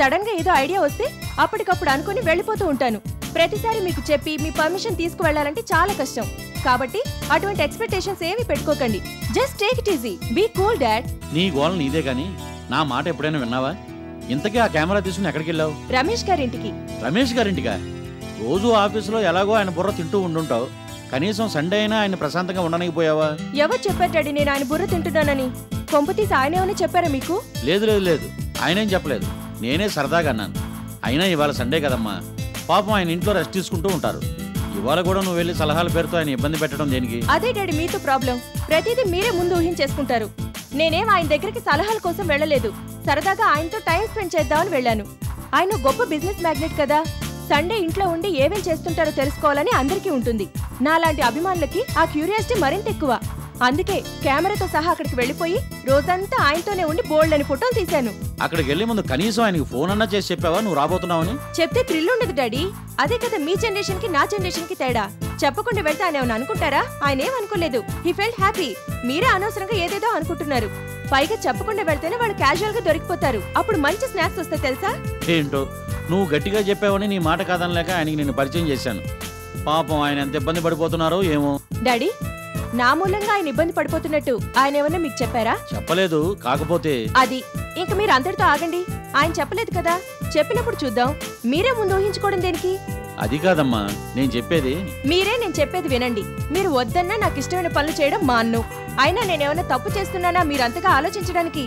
Sudden గా ఏదో idea వస్తే అప్పటికప్పుడు అనుకుని వెళ్ళిపోతూ ఉంటాను. ప్రతిసారి మీకు చెప్పి మీ పర్మిషన్ తీసుకువెళ్లాలంటే చాలా కష్టం. కాబట్టి అటువంటి ఎక్స్పెక్టేషన్స్ ఏమీ పెట్టుకోకండి. Just take it easy, be cool dad. నీ గోల్ నీదే గానీ నా మాట ఎప్పుడైనా విన్నావా? ఇంతకీ ఆ కెమెరా తీసుకుని ఎక్కడికి వెళ్ళావు? రమేష్ గారింటికి. రమేష్ గారింటికా? రోజు ఆఫీసులో ఎలాగో ఆయన బుర్ర తింటూ ఉండుంటావు, కనీసం సండే అయినా ఆయన ప్రశాంతంగా ఉండనీకపోయావా? ఎవరు చెప్పారు డాడీ నేను ఆయన బుర్ర తింటున్నానని? కొంపతీసి ఆయనేమని చెప్పారా మీకు? లేదు లేదు లేదు, ఆయనేం చెప్పలేదు, నేనే సరదాగా అన్నాను. అయినా ఇవాళ సండే కదమ్మా, పాపం ఆయన ఇంట్లో రెస్ట్ తీసుకుంటూ ఉంటారు. ఇవాళ కూడా నువ్వు వెళ్ళి సలహాల పేరుతో ఆయన ఇబ్బంది పెట్టడం దేనికి? అదే డాడీ మీతో ప్రాబ్లం, ప్రతిదీ మీరే ముందు ఊహించేసుకుంటారు. నేనేం ఆయన దగ్గరికి సలహాల కోసం వెళ్ళలేదు, సరదాగా ఆయనతో టైం స్పెండ్ చేద్దామని వెళ్ళాను. ఆయన గొప్ప బిజినెస్ మ్యాగ్నెట్ కదా, సండే ఇంట్లో ఉండి ఏమేం చేస్తుంటారో తెలుసుకోవాలని అందరికీ ఉంటుంది. నాలాంటి అభిమానులకి ఆ క్యూరియాసిటీ మరింత ఎక్కువ. అందుకే కెమెరాతో సహా అక్కడికి వెళ్ళిపోయి రోజంతా ఆయనతోనే ఉండి బోల్డని ఫోటోలు తీశాను. అక్కడికి వెళ్లే ముందు కనీసం ఆయనకి ఫోన్ అన్నా చేసి చెప్పావా నువ్వు రాబోతున్నావని? చెప్తే థ్రిల్ ఉండదు డాడీ, అదే కదా మీ జనరేషన్ కి నా జనరేషన్ కి తేడా. చెప్పకుండా వెళ్తే ఆయన ఏమన్నా అనుకుంటారా? ఆయన ఏమనుకోలేదు, హీ ఫెల్ట్ హ్యాపీ. మీరే అనవసరంగా ఏదేదో అనుకుంటున్నారు. పైగా చెప్పకుండా వెళ్తేనే వాళ్ళు క్యాజువల్ గా దొరికిపోతారు, అప్పుడు మంచి స్నాక్స్ వస్తాయి తెలుసా? ఏంటో నువ్వు గట్టిగా చెప్పావని నీ మాట కాదనలేక ఆయనకి నేను పరిచయం చేశాను. పాపం ఆయన ఎంత ఇబ్బంది పడిపోతున్నారో ఏమో. డాడీ నా మూలంగా ఆయన ఇబ్బంది పడిపోతున్నట్టు ఆయన ఏమన్నా మీకు చెప్పారా? చెప్పలేదు, కాకపోతే అది ఇంక మీరు అందరితో ఆగండి. ఆయన చెప్పలేదు కదా, చెప్పినప్పుడు చూద్దాం. మీరే ముందు ఊహించుకోవడం దేనికి? అది కాదమ్మా నేను చెప్పేది. మీరే నేను చెప్పేది వినండి. మీరు వద్దన్నా నాకు ఇష్టమైన పనులు చేయడం మాన్ను. అయినా నేనేమన్నా తప్పు చేస్తున్నానా మీరు అంతగా ఆలోచించడానికి?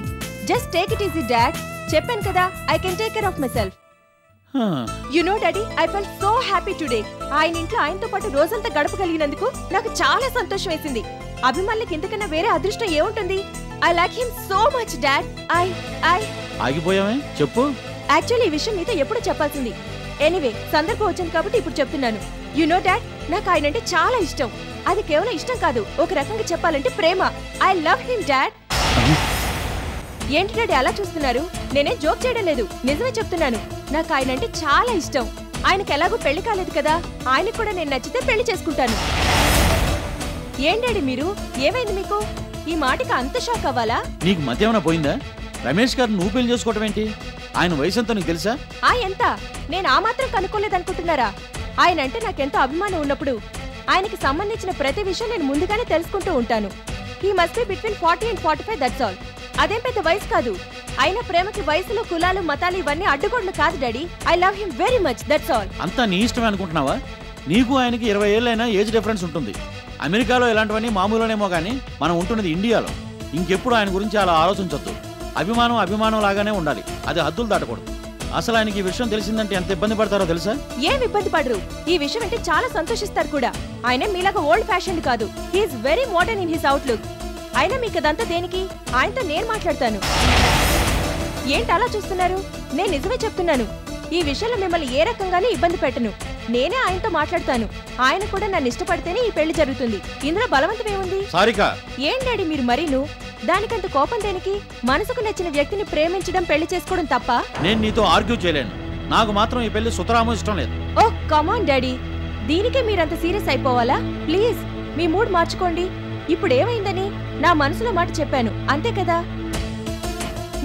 Just take it easy dad. చెప్పాను కదా, I can take care of my self. You know daddy, I felt so happy today. ఆయన ఇంట్లో ఆయనతో పాటు రోజంతా గడపగలిగినందుకు నాకు చాలా సంతోషం వేసింది. అభిమానులకి ఇంతకన్నా వేరే అదృష్టం ఏముంటుంది? I like him so much dad. ఆగిపోయామే, చెప్పు. యాక్చువల్లీ ఈ విషయం మీతో ఎప్పుడు చెప్పాల్సింది. ఎనీవే సందర్భం వచ్చింది కాబట్టి ఇప్పుడు చెప్తున్నాను. యు నో డాడ్, నాకు ఆయన అంటే చాలా ఇష్టం. అది కేవలం ఇష్టం కాదు, ఒక రకంగా చెప్పాలంటే ప్రేమ. I love him dad. ఏంటి డాడీ అలా చూస్తున్నారు? నేనేం జోక్ చేయడం లేదు, నిజమే చెప్తున్నాను. నాకు ఆయన అంటే చాలా ఇష్టం. ఆయనకి ఎలాగో పెళ్లి కాలేదు కదా, ఆయనకు కూడా నేను నచ్చితే పెళ్లి చేసుకుంటాను. ఏం డాడీ మీరు, ఏమైంది మీకు? ఈ మాటకి అంత షాక్ అవ్వాలా? నీకు మధ్య ఏమైనా పోయిందా? రమేష్ గారు నువ్వు పెళ్లి చేసుకోవటం ఏంటి? ఆయన వయసు ఎంతో నీకు తెలుసా? ఎంత? నేను ఆ మాత్రం కనుక్కోలేదనుకుంటున్నారా? ఆయన అంటే నాకెంతో అభిమానం ఉన్నప్పుడు ఆయనకి సంబంధించిన ప్రతి విషయం నేను ముందుగానే తెలుసుకుంటూ ఉంటాను. He must be between 40 and 45, that's all. అదేం పెద్ద వయసు కాదు. అయినా ప్రేమకి వయసులో కులాలు మతాలు ఇవన్నీ అడ్డుగోడలు కాదు daddy. I love him very much, that's all. అంతా నీ ఇష్టమే అనుకుంటున్నావా? నీకు ఆయనకి 20 ఏళ్ళైనా ఏజ్ డిఫరెన్స్ ఉంటుంది. అమెరికాలో ఇలాంటివన్నీ మామూలునేమో కానీ మనం ఉంటున్నది ఇండియాలో. ఇంకెప్పుడు ఆయన గురించి అలా ఆలోచించొద్దు. అభిమానం లాగానే ఉండాలి, అది హద్దులు దాటకూడదు. అసలు ఆయనకి ఈ విషయం తెలిసిందంటే ఎంత ఇబ్బంది పడతారో తెలుసా? ఏం ఇబ్బంది పడరు, ఈ విషయం అంటే చాలా సంతోషిస్తారు కూడా. ఆయన మీలాగా ఓల్డ్ ఫ్యాషన్ కాదు, he's very modern in his outlook. అయినా మీకు అదంతా దేనికి? ఆయనతో నేను మాట్లాడతాను. ఏంటి అలా చూస్తున్నారు? నేను నిజమే చెప్తున్నాను. ఈ విషయంలో మిమ్మల్ని ఏ రకంగానే ఇబ్బంది పెట్టను. నేనే ఆయనతో మాట్లాడతాను. ఆయన కూడా నన్ను ఇష్టపడితేనే ఈ పెళ్లి జరుగుతుంది. ఇందులో బలవంతం ఏముంది? ఏం డాడీ మీరు మరీను? దానికంత కోపం దేనికి? మనసుకు నచ్చిన వ్యక్తిని ప్రేమించడం, పెళ్లి చేసుకోవడం తప్ప? నేను నీతో ఆర్గ్యూ చేయలేను. నాకు మాత్రం ఈ పెళ్లి సుతరాము ఇష్టం లేదు. ఓ కమ్ ఆన్ డాడీ, దీనికే మీరంత సీరియస్ అయిపోవాలా? ప్లీజ్ మీ మూడ్ మార్చుకోండి. ఇప్పుడు ఏమైందని నా మనసులో మాట చెప్పాను, అంతే కదా?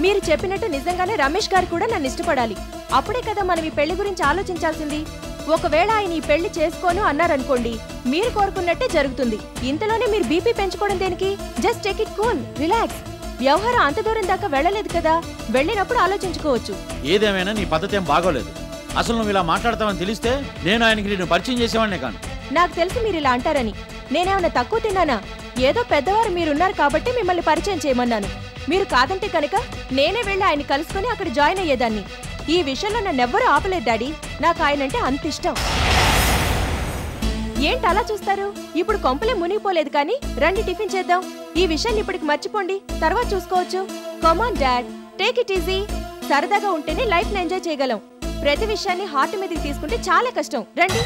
మీరు చెప్పినట్టు నిజంగానే రమేష్ గారు కూడా నన్ను ఇష్టపడాలి. అప్పుడే కదా మనం ఈ పెళ్లి గురించి ఆలోచించాల్సింది. ఒకవేళ ఆయన ఈ పెళ్లి చేసుకోను అన్నారనుకోండి, మీరు కోరుకున్నట్టే జరుగుతుంది. ఇంతలోనే మీరు బీపీ పెంచుకోవడం దేనికి? Just take it cool, relax. వ్యవహారం అంత దూరం దాకా వెళ్ళలేదు కదా, వెళ్ళినప్పుడు ఆలోచించుకోవచ్చు. ఏదేమైనా నీ పద్ధతి ఏం బాగోలేదు. అసలు నువ్వు ఇలా మాట్లాడతావని తెలిస్తే నేను ఆయనకి నేను పరిచయం చేసేవాడినే కాను. నాకు తెలిసి మీరు ఇలా అంటారని. నేనేమన్నా తక్కువ తిన్నానా? ఏదో పెద్దవారు మీరున్నారు కాబట్టి మిమ్మల్ని పరిచయం చేయమన్నాను. మీరు కాదంటే కనుక నేనే వెళ్ళి ఆయన కలుసుకొని అక్కడ జాయిన్ అయ్యేదాన్ని. ఈ విషయంలో నన్నెవ్వరూ ఆపలేదు డాడీ. నాకు ఆయనంటే అంత ఇష్టం. ఏంటి అలా చూస్తారు? ఇప్పుడు కొంపలే మునిగిపోలేదు కానీ రండి టిఫిన్ చేద్దాం. ఈ విషయాన్ని ఇప్పటికి మర్చిపోండి, తర్వాత చూసుకోవచ్చు. Come on dad, take it easy. సరదాగా ఉంటేనే లైఫ్ ని ఎంజాయ్ చేయగలం. ప్రతి విషయాన్ని హార్ట్ మీదకి తీసుకుంటే చాలా కష్టం. రండి.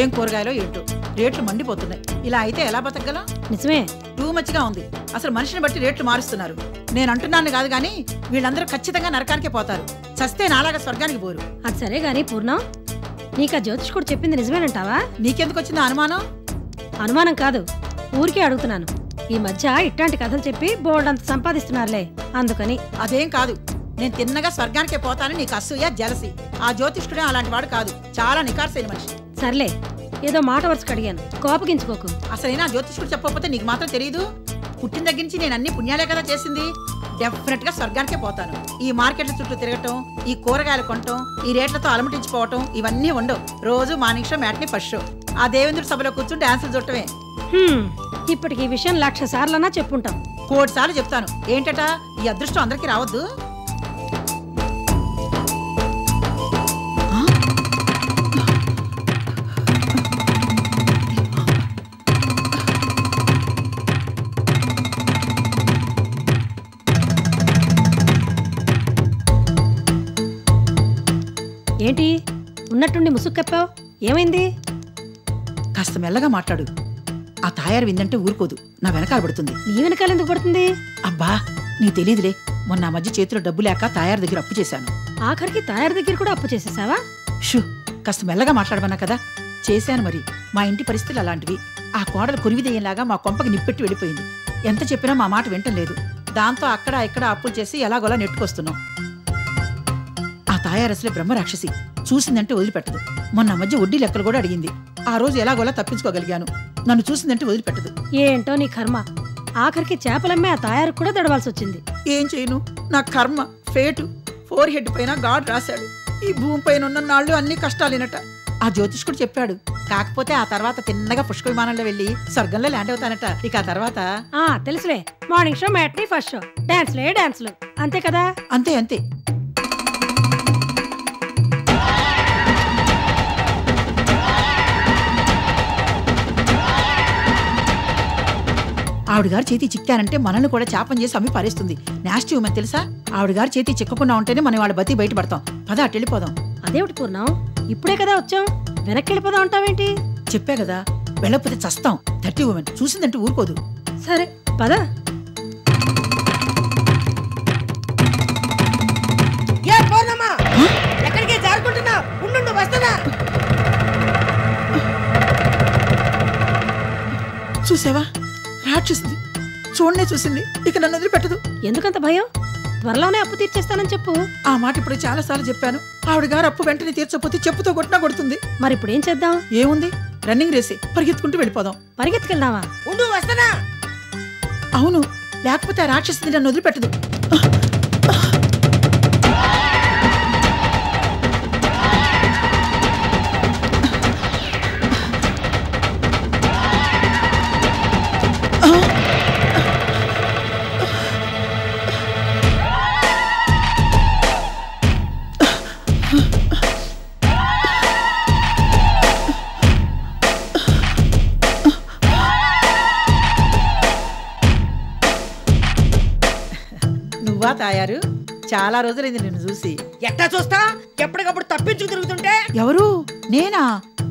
ఏం కూరగాయలో ఏంటో రేట్లు మండిపోతున్నాయి. ఇలా అయితే ఎలా బతకగలం? నిజమే, టూ మచ్గా ఉంది. అసలు మనిషిని బట్టి రేట్లు మారుస్తున్నారు. నేను అంటున్నాను కాదు కానీ వీళ్ళందరూ ఖచ్చితంగా నరకానికే పోతారు. చస్తే నాలాగా స్వర్గానికి పోరు. అది సరే గానీ పూర్ణ, నీకు ఆ జ్యోతిష్కుడు చెప్పింది నిజమేనంటావా? నీకెందుకు వచ్చింది అనుమానం? అనుమానం కాదు, ఊరికే అడుగుతున్నాను. ఈ మధ్య ఇట్లాంటి కథలు చెప్పి బోర్డంత సంపాదిస్తున్నారులే, అందుకని. అదేం కాదు, నేను తిన్నగా స్వర్గానికే పోతానని నీకు అసూయ, జలసి. ఆ జ్యోతిష్కుడే అలాంటి వాడు కాదు, చాలా నికార్సైన మనిషి. సర్లే, ఏదో మాట వరుసకు అడిగాను, కోపగించుకోకు. అసలైనా జ్యోతిష్కుడు చెప్పకపోతే నీకు మాత్రం తెలియదు? పుట్టిన దగ్గర నుంచి నేను అన్ని పుణ్యాలే కదా చేసింది. డెఫినెట్ గా స్వర్గానికే పోతాను. ఈ మార్కెట్ల చుట్టూ తిరగటం, ఈ కూరగాయలు కొనటం, ఈ రేట్లతో అలమటించిపోవటం ఇవన్నీ ఉండవు. రోజు morning show, matinee first show. ఆ దేవేంద్రుడి సభలో కూర్చుని డాన్సులు చూడటమే. ఇప్పటికి ఈ విషయం 1,00,000 సార్లన్నా చెప్పుంటాం. 1,00,000 సార్లు చెప్తాను. ఏంటట, ఈ అదృష్టం అందరికీ రావద్దు. ఏంటి ఉన్నట్టుండి ముసుక్కప్పావు? ఏమైంది? కాస్త మెల్లగా మాట్లాడు. ఆ తాయారు విందంటే ఊరుకోదు, నా వెనకాల పడుతుంది. నీ వెనకాల ఎందుకు పడుతుంది? అబ్బా నీ తెలీదులే, మొన్న మధ్య చేతిలో డబ్బు లేక తాయారు దగ్గర అప్పు చేశాను. ఆఖరికి తయారు దగ్గర కూడా అప్పు చేసేసావా? షూ, కాస్త మెల్లగా మాట్లాడమన్నా కదా. చేశాను మరి. మా ఇంటి పరిస్థితులు అలాంటివి. ఆ కోడలు కురివిదయ్యేలాగా మా కొంపకి నిప్పెట్టి వెళ్ళిపోయింది. ఎంత చెప్పినా మా మాట వింటం లేదు. దాంతో అక్కడ ఇక్కడ అప్పులు చేసి ఎలాగోలా నెట్టుకొస్తున్నాం. ఆ తాయారసలే బ్రహ్మరాక్షసి, చూసిందంటే వదిలిపెట్టదు. మొన్న మధ్య వడ్డీ లెక్కలు కూడా అడిగింది. ఆ రోజు ఎలాగోలా తప్పించుకోగలిగాను. నన్ను చూసిందంటే వదిలిపెట్టదు. ఏంటో నీ కర్మ, ఆఖరికి చేపలమ్మే ఆ తయారు కూడా దడవాల్సి వచ్చింది. ఏం చేయను, నా కర్మ, ఫేటు. 4 హెడ్ పైన గాడ్ రాశాడు. ఈ భూమి పైన ఉన్న నాళ్ళు అన్ని కష్టాలేనట. ఆ జ్యోతిష్కుడు చెప్పాడు. కాకపోతే ఆ తర్వాత తిన్నగా పుష్క విమానంలో వెళ్లి స్వర్గంలో ల్యాండ్ అవుతానట. ఇక ఆ తర్వాత తెలుసులే, morning show, matinee first show, డాన్స్లే డాన్స్లు, అంతే కదా? అంతే అంతే. ఆవిడగారు చేతి చిక్కానంటే మనల్ని కూడా చాపం చేసి అమ్మి పారేస్తుంది. నాస్టి ఉమెన్ తెలుసా? ఆవిడగారు చేతి చిక్కకుండా ఉంటేనే మనం వాళ్ళ బతి బయటపడతాం. పద అటు వెళ్ళిపోదాం. అదేమిటి పూర్ణం, ఇప్పుడే కదా వచ్చాం, వెనక్కి వెళ్ళిపోదాం అంటావేంటి? చెప్పా కదా, వెళ్ళకపోతే చస్తాం. 30 ఉమెన్ చూసిందంటే ఊరుకోదు. సరే పద. ఎక్కడికి జారుకుంటున్నా? ఉండు, వస్తుందా? చూసావా, రాక్షసింది. చూడనే చూసింది, ఇక నన్ను వదిలిపెట్టదు. ఎందుకంత భయం? త్వరలోనే అప్పు తీర్చేస్తానని చెప్పు. ఆ మాట ఇప్పుడు చాలా సార్లు చెప్పాను. ఆవిడ గారు అప్పు వెంటనే తీర్చకపోతే చెప్పుతో కొట్టినా కొడుతుంది. మరి ఇప్పుడు ఏం చేద్దాం? ఏముంది, రన్నింగ్ రేసి పరిగెత్తుకుంటూ వెళ్ళిపోదాం. పరిగెత్తుకెళ్దామా? ఉండు, వస్తానా? అవును, లేకపోతే ఆ రాక్షసింది నన్ను వదిలిపెట్టదు. నువ్వా తాయారు? చాలా రోజులైంది నిన్ను చూసి. ఎట్టా చూస్తా? ఎప్పటికప్పుడు తప్పించు తిరుగుతుంటే. ఎవరు? నేనా?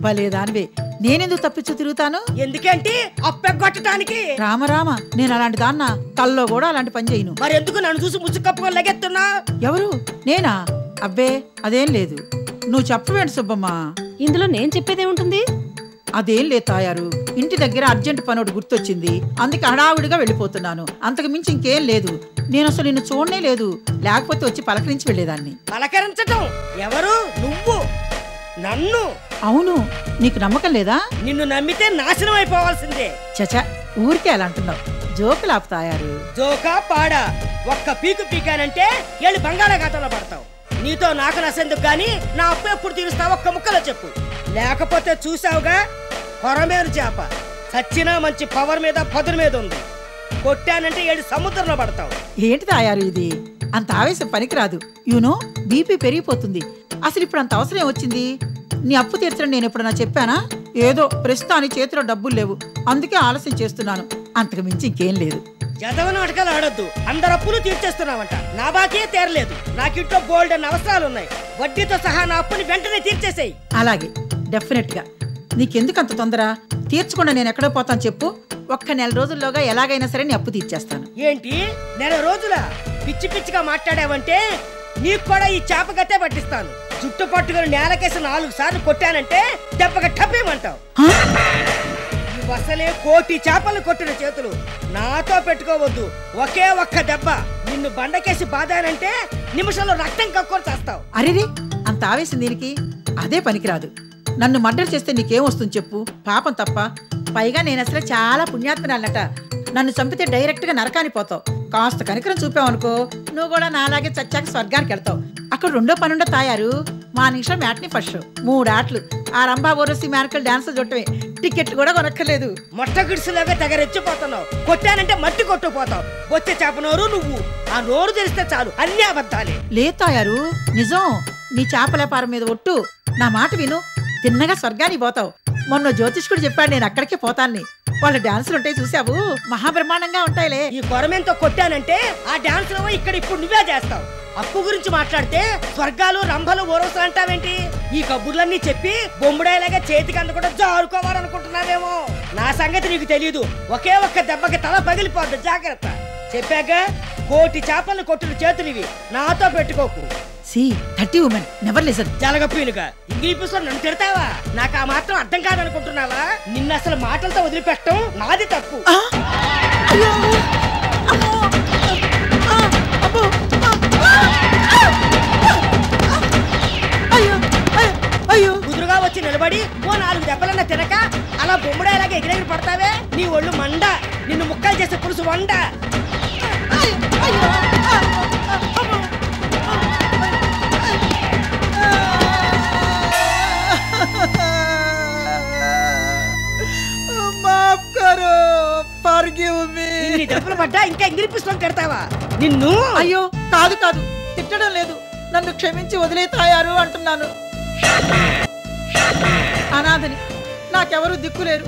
భలేదానివే. నేనెందుకు తప్పించు తిరుగుతాను? ఎందుకంటే అప్పెగొట్టడానికి. రామరామ, నేను అలాంటి దాన్నా? కల్లో కూడా అలాంటి పని చేయను. మరి ఎందుకు నన్ను చూసి ముసుగు కప్పుకొని లెగెత్తున్నా? ఎవరు? నేనా? అబ్బే అదేం లేదు. నువ్వు చెప్పవేంటి సుబ్బమ్మ? ఇందులో నేను చెప్పేదేముంటుంది? అదేం లేదు తాయారు, ఇంటి దగ్గర అర్జెంట్ పనోటి గుర్తొచ్చింది, అందుకే హడావుడిగా వెళ్ళిపోతున్నాను. అంతకు మించి ఇంకేం లేదు. నేను అసలు నిన్ను చూడనే లేదు, లేకపోతే వచ్చి పలకరించి వెళ్ళేదాన్ని. పలకరించటం? ఎవరు? నువ్వు నన్ను? అవును, నీకు నమ్మకం లేదా? నిన్ను నమ్మితే నాశనం అయిపోవాల్సిందే. చచా, ఊరికే అలా అంటున్నావు. జోకులు ఆపుతాయారు. జోకా పాడా? ఒక్క పీకు పీకానంటే వెళ్ళి బంగాళాఖాతంలో పడతావు. నీతో నాకు నసెందుకు గాని నా అప్పు ఎప్పుడు తీరుస్తావు? ఒక్క ముక్కలో చెప్పు. లేకపోతే చూసావుగా, కొరమేరు చేప చచ్చినా మంచి పవర్ మీద పదుల మీద ఉంది. కొట్టానంటే ఏడు సముద్రంలో పడతావు. ఏంటి తాయారు ఇది? అంత ఆవేశం పనికిరాదు. యూనో, బీపీ పెరిగిపోతుంది. అసలు ఇప్పుడు అంత అవసరం వచ్చింది? నీ అప్పు తీర్చడం నేను ఎప్పుడన్నా చెప్పానా? ఏదో ప్రస్తుతానికి చేతిలో డబ్బులు లేవు, అందుకే ఆలస్యం చేస్తున్నాను. అంతకు మించి ఇంకేం లేదు. జదవ నాటకాలు ఆడొద్దు. అందరు అప్పులు తీర్చేస్తున్నావంట. నా బాకే తీరలేదు. నాకింట్లో గోల్డ్ అన్న అవసరాలున్నాయి. వడ్డీతో సహా నా అప్పుని వెంటనే తీర్చేసేయి. అలాగే, డెఫినెట్ గా. నీకెందుకు అంత తొందర? తీర్చకుండా నేను ఎక్కడో పోతాను చెప్పు. ఒక్క నెల రోజుల్లోగా ఎలాగైనా సరే నీ అప్పు తీర్చేస్తాను. ఏంటి నెల రోజుల? పిచ్చి పిచ్చిగా మాట్లాడావంటే నీకు కూడా ఈ చేప గట్టే పట్టిస్తాను. జుట్టు పట్టుకుని నేలకేసి 4 సార్లు కొట్టానంటే దెబ్బకి టప్పేమంటావు. అసలే కోటి చేపలు కొట్టిన చేతులు నాతో పెట్టుకోవద్దు. ఒకే ఒక్క దెబ్బ నిన్ను బండకేసి బాధానంటే నిమిషంలో రక్తం కక్కుని చేస్తావు. అరేరే, అంత ఆవేశం దీనికి? అదే పనికిరాదు. నన్ను మర్డర్ చేస్తే నీకేం వస్తుంది చెప్పు? పాపం తప్ప. పైగా నేను అసలు చాలా పుణ్యాత్మరాలట. నన్ను చంపితే డైరెక్ట్ గా నరకాని పోతావు. కాస్త కనికరం చూపావనుకో, నువ్వు కూడా నాలాగే చచ్చాక స్వర్గానికి వెళ్తావు. అక్కడ 2 పనుండో తాయారు. మా నిమిషం మ్యాట్ని ఫస్ట్ 3 ఆటలు. ఆ రంభా ఓరసి మ్యారకల్ డాన్స్ చూడటమే, టికెట్లు కూడా కొనక్కర్లేదు. మొట్ట గిడిసిలాగా తెగరెచ్చిపోతున్నావు. కొట్టానంటే మట్టి కొట్టుకుపోతావు. వచ్చే చేపనోరు నువ్వు. ఆ నోరు తెరిస్తే చాలు అన్ని అబద్ధాలే. లేదు తాయారు, నిజం. నీ చేపల వ్యాపారం మీద ఒట్టు. నా మాట విను, తిన్నగా స్వర్గానికి పోతావు. మొన్న జ్యోతిష్కుడు చెప్పాడు నేను అక్కడికే పోతాన్ని. వాళ్ళ డాన్సులు ఉంటాయి చూసావు, మహాబ్రహ్మాండంగా ఉంటాయిలే. ఈ కొరమేంతో కొట్టానంటే ఆ డాన్స్ ఇక్కడ ఇప్పుడు నువ్వే చేస్తావు. అప్పు గురించి మాట్లాడితే స్వర్గాలు రంభలు ఓరవసలు అంటావేంటి? ఈ కబుర్లన్నీ చెప్పి బొమ్ముడాయిలాగా చేతికి అందకుండా జారుకోవాలనుకుంటున్నావేమో. నా సంగతి నీకు తెలియదు. ఒకే ఒక్క దెబ్బకి తల పగిలిపోద్ది, జాగ్రత్త. చెప్పాక కోటి చేపలను కొట్టిన చేతులు ఇవి. నాతో పెట్టుకోకు. See, 30 women never listen. జలగపీనుగా English లో నన్ను తిడతావా? నాకు ఆ మాత్రం అర్థం కాదనుకుంటున్నావా? నిన్ను అసలు మాటలతో వదిలిపెట్టడం నాది తప్పు. కుదురుగా వచ్చి నిలబడి ఓ 4 దెబ్బలన్నా తినక అలా బొమ్మడాయిలాగా ఎగిరెగిరి పడతావే. నీ ఒళ్ళు మండ. నిన్ను ముక్కలు చేసే పులుసు వండ. దెబ్బలు పడ్డా ఇంకా ఇంగ్లీష్ లో తిడతావా? నిన్ను. అయ్యో కాదు కాదు, తిట్టడం లేదు. నన్ను క్షమించి వదిలేతాయారు అంటున్నాను. అనాథని, నాకెవరూ దిక్కులేరు.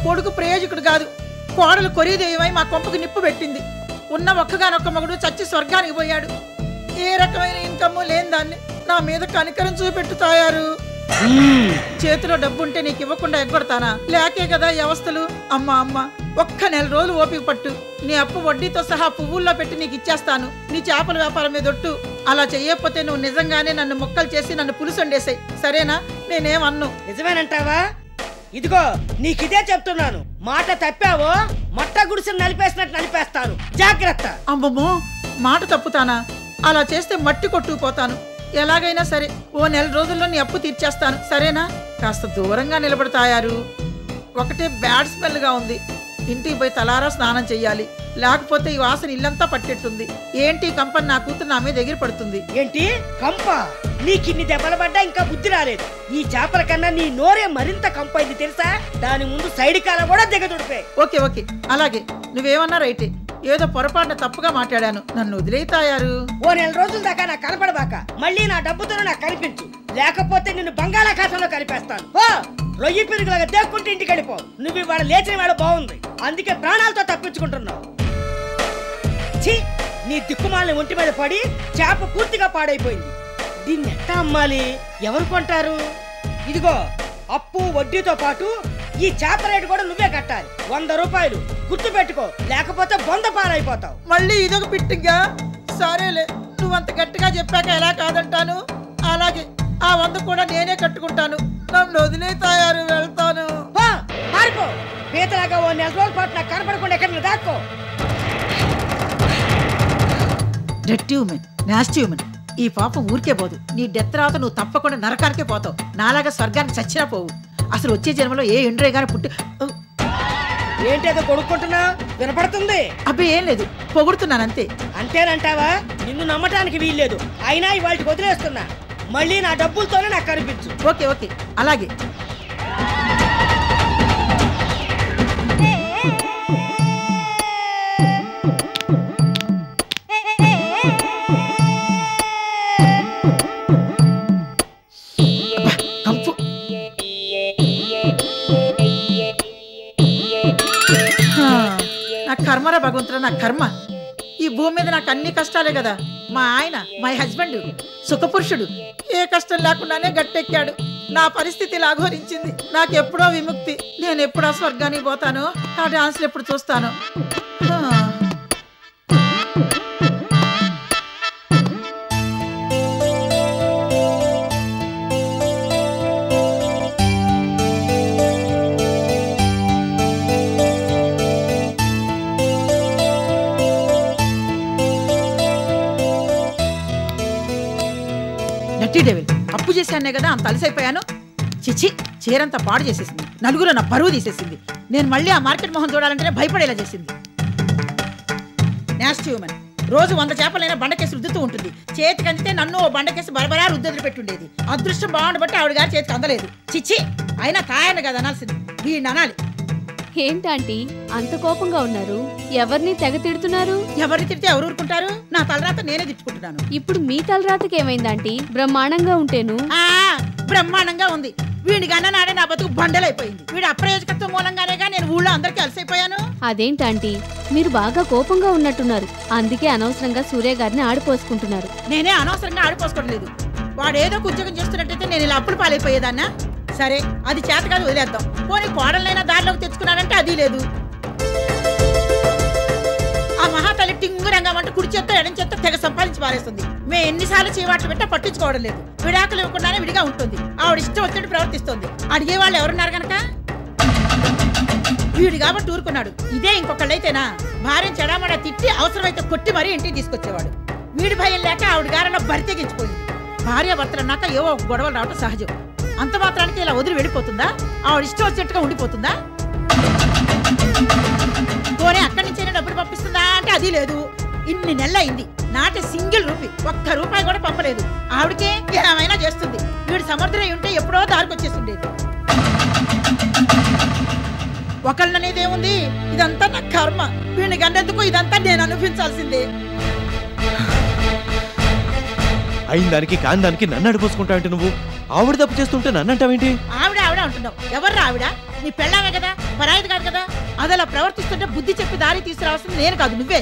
కొడుకు ప్రయోజకుడు కాదు, కోడలు కొరీదేయమై మా కొంపకు నిప్పు పెట్టింది. ఉన్న ఒక్కగానొక్క మగుడు చచ్చి స్వర్గానికి పోయాడు. ఏ రకమైన ఇన్కమ్ లేని దాన్ని నా మీద కనికరం చూపెట్టుతాయారు. చేతిలో డబ్బుంటే నీకు ఇవ్వకుండా ఎగ్గొడతానా? లేకే కదా వ్యవస్థలు. అమ్మా అమ్మ, ఒక్క 4 రోజులు ఓపిక పట్టు. నీ అప్పు వడ్డీతో సహా పువ్వుల్లో పెట్టి నీకు ఇచ్చేస్తాను. నీ చేపల వ్యాపారం మీద ఒట్టు. అలా చెయ్యకపోతే నువ్వు నిజంగానే నన్ను ముక్కలు చేసి నన్ను పులుసు వండేసాయి, సరేనా? నేనేమన్ను. నిజమేనంటావా? ఇదిగో నీకిదే చెప్తున్నాను. మాట తప్పావో మొట్ట గుడిసెను నలిపేసినట్టు నలిపేస్తాను, జాగ్రత్త. అమ్మమ్మో, మాట తప్పుతానా? అలా చేస్తే మట్టి కొట్టుకుపోతాను. ఎలాగైనా సరే ఓ 4 రోజుల్లో నీ అప్పు తీర్చేస్తాను, సరేనా? కాస్త దూరంగా నిలబడతాయారు. ఒకటే బ్యాడ్ స్మెల్ గా ఉంది. ఇంటికి పోయి తలారా స్నానం చెయ్యాలి, లేకపోతే ఈ వాసన ఇల్లంతా పట్టెట్టుంది. ఏంటి కంపని నా కూతురు నా మీద ఎగిరి పడుతుంది. ఏంటి కంప? నీకిన్ని దెబ్బలు పడ్డా ఇంకా బుద్ధి రాలేదు. ఈ చేపల కన్నా నీ నోరే మరింత కంపైంది తెలుసా? దాని ముందు సైడ్ కాల కూడా దిగదుడిపే. ఓకే ఓకే, అలాగే. నువ్వేమన్నా రైటే. ఏదో పొరపాటున తప్పుగా మాట్లాడాను, నన్ను వదిలేతాయారు. ఓ 4 రోజుల దాకా నాకు కనపడబాక. మళ్ళీ నా డబ్బుతో నాకు కనిపించు, లేకపోతే నిన్ను బంగాళాఖాతంలో కలిపేస్తాను. రొయ్యి పిరుగులాగా దేక్కుంటే ఇంటికి వెళ్ళిపో. నువ్వు ఇవాళ లేచిన వాడు బాగుంది, అందుకే ప్రాణాలతో తప్పించుకుంటున్నావు. ఛీ, నీ దిక్కుమాలని ఒంటి మీద పడి చేప పూర్తిగా పాడైపోయింది. దీన్ని ఎట్టా అమ్మాలి? ఎవరు కొంటారు? ఇదిగో అప్పు వడ్డీతో పాటు ఈ చేప రేటు కూడా నువ్వే కట్టాలి. 100 రూపాయలు. గుర్తు పెట్టుకో, లేకపోతే బొంద పాలైపోతావు. మళ్ళీ ఇదొక పిట్టిగా. సరేలే, నువ్వంత గట్టిగా చెప్పాక ఎలా కాదంటాను. అలాగే, ఆ 100 కూడా నేనే కట్టుకుంటాను. నన్ను వదిలేతాయారు, వెళ్తాను. పారిపో. పీతలాగా ఓ 4 రోజుల పాటు నాకు కనపడకుండా ఎక్కడ దాక్కో. Dirty women, nasty women. ఈ పాపం ఊరికే పోదు. నీ డెత్ తర్వాత నువ్వు తప్పకుండా నరకానికే పోతావు. నాలాగా స్వర్గానికి చచ్చినా పోవు. అసలు వచ్చే జన్మలో ఏ ఎండ్రే గాని పుట్టి. ఏంటేదో కొడుకుంటున్నా వినపడుతుంది. అబ్బే ఏం లేదు, పొగుడుతున్నానంతే. అంతేనంటావా? నిన్ను నమ్మటానికి వీల్లేదు. అయినా ఇవాళకి వదిలేస్తున్నా. మళ్ళీ నా డబ్బులతోనే నాకు కనిపించు. ఓకే ఓకే, అలాగే. నా కర్మరా భగవంతురా, నా కర్మ. ఈ భూమి మీద నాకు అన్ని కష్టాలే కదా. మా ఆయన, మై హస్బెండ్ సుఖపురుషుడు, ఏ కష్టం లేకుండానే గట్టెక్కాడు. నా పరిస్థితి లాఘోరించింది. నాకెప్పుడో విముక్తి. నేను ఎప్పుడో స్వర్గానికి పోతాను, ఆ డాన్సులు ఎప్పుడు చూస్తాను. చేశానే కదా అంత అలసైపోయాను. చిచి, చీరంతా పాడు చేసేసింది. నలుగురు నా పరువు తీసేసింది. నేను మళ్ళీ ఆ మార్కెట్ మొహం చూడాలంటేనే భయపడేలా చేసింది. Nasty women. రోజు 100 చేపలైనా బండకేసి రుద్దుతూ ఉంటుంది. చేతికి అందితే నన్ను ఓ బండకేసి బరబరా రుద్దెదిరి పెట్టుండేది. అదృష్టం బాగుండబట్టి ఆవిడ గారి చేతికి అందలేదు. చిచ్చి, అయినా తాయన్న కదా అనాల్సింది. వీడిని అనాలి. ఏంటంటీ అంత కోపంగా ఉన్నారు? ఎవరిని తెగ తిడుతున్నారు? ఎవరిని తిడితే ఎవరు ఊరుకుంటారు? నా తలరాత నేనే తిట్టుకుంటున్నాను. ఇప్పుడు మీ తలరాతకి ఏమైందంటీ? బ్రహ్మాండంగా ఉంటేను. బ్రహ్మాండంగా ఉంది. వీడికి అన్ననాడే నా బతుకు బండలైపోయింది. వీడు అప్రయోజకత్వం మూలంగానేగా నేను ఊళ్ళో అందరికీ అలసైపోయాను. అదేంటంటీ మీరు బాగా కోపంగా ఉన్నట్టున్నారు. అందుకే అనవసరంగా సూర్య గారిని ఆడిపోసుకుంటున్నారు. నేనే అనవసరంగా ఆడిపోసుకోవట్లేదు. వాడు ఏదో ఉద్యోగం చేస్తున్నట్టయితే నేను ఇలా అప్పులు పాలైపోయేదాన్నా? సరే, అది చేత కాదు, వదిలేద్దాం. పోనీ కోడలైనా దారిలోకి తెచ్చుకున్నాడంటే అది లేదు. ఆ మహాతల్లి టింగురంగా అంటే కుడి చేత్తో ఎడం చేత్తో తెగ సంపాదించి పారేస్తుంది. మేము ఎన్నిసార్లు చీవాట్లు పెట్టా పట్టించుకోవడం లేదు. విడాకులు ఇవ్వకుండానే విడిగా ఉంటుంది. ఆవిడ ఇష్టం వచ్చినట్టు ప్రవర్తిస్తుంది. అడిగే వాళ్ళు ఎవరున్నారు కనుక? వీడు కాబట్టి ఊరుకున్నాడు. ఇదే ఇంకొకళ్ళైతేనా భార్యను చెడామడా తిట్టి అవసరమైతే కొట్టి మరీ ఇంటికి తీసుకొచ్చేవాడు. వీడి భయం లేక ఆవిడ గారలో బరి తెగించిపోయింది. భార్యాభర్తలు అన్నాక ఏవో గొడవలు రావడం సహజం. అంత మాత్రానికి ఇలా వదిలి వెళ్ళిపోతుందా? ఆవిడ ఇష్టం వచ్చినట్టుగా ఉండిపోతుందా? పోనీ అక్కడి నుంచైనా డబ్బులు పంపిస్తుందా అంటే అది లేదు. ఇన్ని నెలలైంది, నాటి సింగిల్ రూపీ, ఒక్క రూపాయి కూడా పంపలేదు. ఆవిడకే ఏమైనా చేస్తుంది. వీడు సమర్థులై ఉంటే ఎప్పుడో దారికొచ్చేస్తుండేది. ఒకళ్ళనేది ఏముంది? ఇదంతా నా కర్మ. వీడిని గండెందుకు ఇదంతా నేను అనుభవించాల్సిందే. అయిన దానికి కాని దానికి నన్ను అడిపోసుకుంటావంటే నువ్వు ఆవిడ తప్పు చేస్తుంటే నన్ను అంటావేంటి? ఆవిడ ఆవిడ అంటున్నావు. ఎవర్రా ఆవిడ? నీ పెళ్ళామే కదా, పరాయిది కాదు కదా. అది అలా ప్రవర్తిస్తుంటే బుద్ధి చెప్పి దారి తీసుకురావాల్సింది నేను కాదు, నువ్వే.